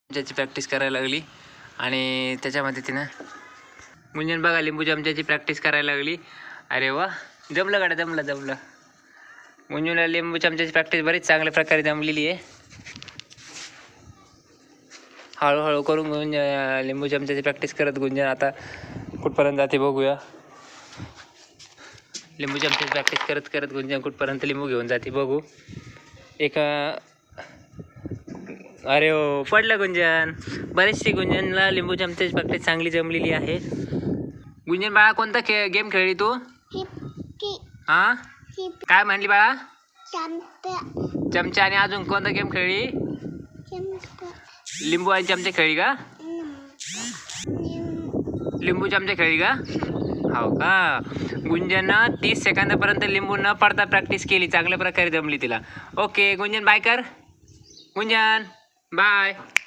चमच्याची practice करायला लागली आणि त्याच्यामध्ये तिनं गुंजन बघा लिंबू चमच्याची प्रॅक्टिस करायला लागली. अरे वा, जमलं गाड्या, जमलं. गुंजनला लिंबू चमच्याची प्रॅक्टिस बरीच चांगल्या प्रकारे जमलेली आहे. हळूहळू करून लिंबू चमच्याची प्रॅक्टिस करत गुंजन आता कुठपर्यंत जाते बघूया. लिंबू चमच्याची प्रॅक्टिस करत करत गुंजन कुठपर्यंत लिंबू घेऊन जाते बघू. अरे हो, पडलं गुंजन. बरेचशी गुंजनला लिंबू चमच्याची प्रॅक्टिस चांगली जमलेली आहे. गुंजन बाळा, कोणता गेम खेळली तू? हा, काय म्हणली बाळा? चमचा. आणि अजून कोणता गेम खेळली? लिंबू आणि चमचे खेळली का? लिंबू चमचे खेळली का? हो का. गुंजननं 30 सेकंदापर्यंत लिंबू न पडता प्रॅक्टिस केली, चांगल्या प्रकारे जमली तिला. ओके गुंजन, बाय कर. गुंजन बाय.